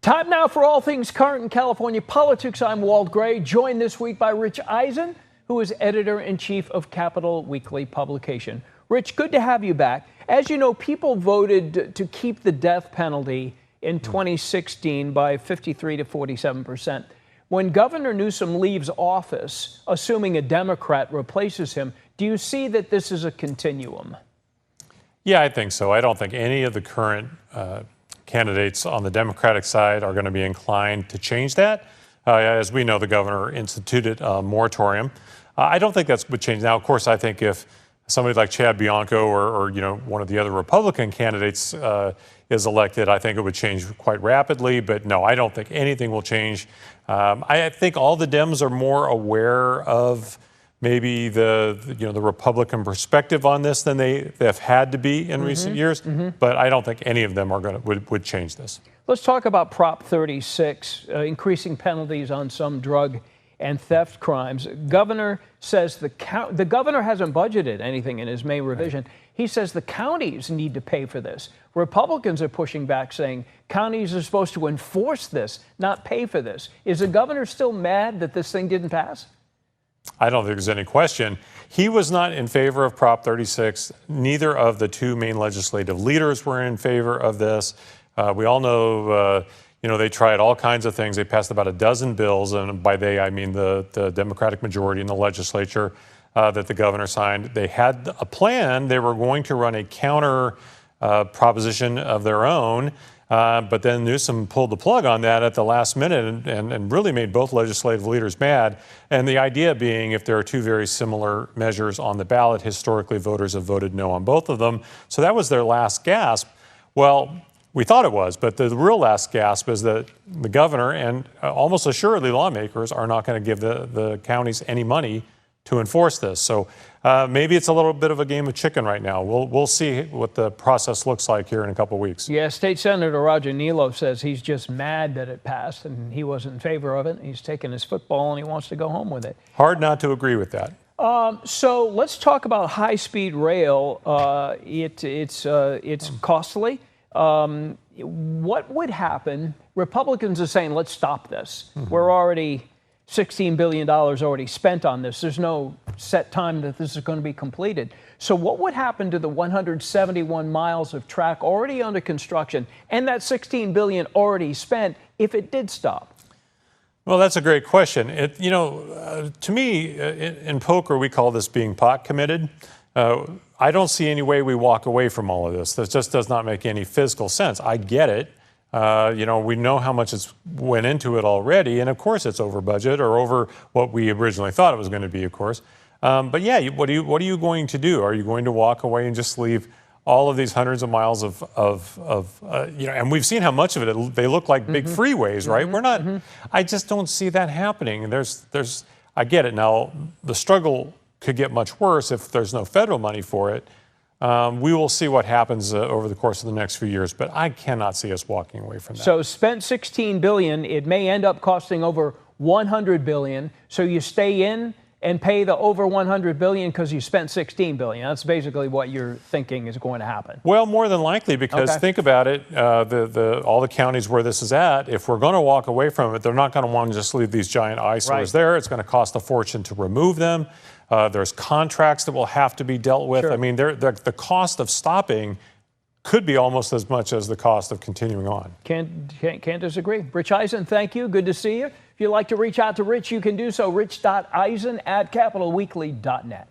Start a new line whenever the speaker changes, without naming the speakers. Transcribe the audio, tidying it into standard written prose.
Time now for all things current in California politics. I'm Walt Gray, joined this week by Rich Ehisen, who is editor-in-chief of Capital Weekly publication. Rich, good to have you back. As you know, people voted to keep the death penalty in 2016 by 53 to 47%. When Governor Newsom leaves office, assuming a Democrat replaces him, do you see that this is a continuum?
Yeah, I think so. I don't think any of the current candidates on the Democratic side are going to be inclined to change that. As we know, the governor instituted a moratorium. I don't think that would change. Now, of course, I think if somebody like Chad Bianco or one of the other Republican candidates is elected, I think it would change quite rapidly. But no, I don't think anything will change. I think all the Dems are more aware of maybe the Republican perspective on this than they have had to be in recent years. But I don't think any of them are would change this.
Let's talk about Prop 36, increasing penalties on some drug and theft crimes. Governor says the governor hasn't budgeted anything in his May revision. Right. He says the counties need to pay for this. Republicans are pushing back, saying counties are supposed to enforce this, not pay for this. Is the governor still mad that this thing didn't pass?
I don't think there's any question. He was not in favor of Prop 36. Neither of the two main legislative leaders were in favor of this. We all know, they tried all kinds of things. They passed about a dozen bills, and by they, I mean the Democratic majority in the legislature that the governor signed. They had a plan. They were going to run a counter proposition of their own. But then Newsom pulled the plug on that at the last minute and really made both legislative leaders mad. And the idea being, if there are two very similar measures on the ballot, historically voters have voted no on both of them. So that was their last gasp. Well, we thought it was, but the real last gasp is that the governor and almost assuredly lawmakers are not going to give the counties any money to enforce this. So maybe it's a little bit of a game of chicken right now. We'll see what the process looks like here in a couple of weeks.
Yeah, State Senator Roger Nilo says he's just mad that it passed and he wasn't in favor of it. He's taking his football and he wants to go home with it.
Hard not to agree with that.
So let's talk about high-speed rail. It's costly. What would happen? Republicans are saying, let's stop this. We're already $16 billion already spent on this. There's no set time that this is going to be completed. So what would happen to the 171 miles of track already under construction and that $16 billion already spent if it did stop?
Well, that's a great question. To me, in poker, we call this being pot committed. I don't see any way we walk away from all of this. This just does not make any physical sense. I get it. We know how much it's went into it already, and of course it's over budget or over what we originally thought it was going to be, of course. But yeah, what are you going to do? Are you going to walk away and just leave all of these hundreds of miles and we've seen how much of it they look like big freeways, right? We're not. I just don't see that happening. I get it. Now the struggle could get much worse if there's no federal money for it. We will see what happens over the course of the next few years, but I cannot see us walking away from that.
So spent $16 billion, it may end up costing over $100 billion. So you stay in and pay the over $100 billion because you spent $16 billion. That's basically what you're thinking is going to happen.
Well, more than likely, because think about it, all the counties where this is at, if we're going to walk away from it, they're not going to want to just leave these giant eyesores there. It's going to cost a fortune to remove them. There's contracts that will have to be dealt with. Sure. I mean, the cost of stopping could be almost as much as the cost of continuing on.
Can't disagree. Rich Ehisen, thank you. Good to see you. If you'd like to reach out to Rich, you can do so. Rich.Ehisen@capitalweekly.net.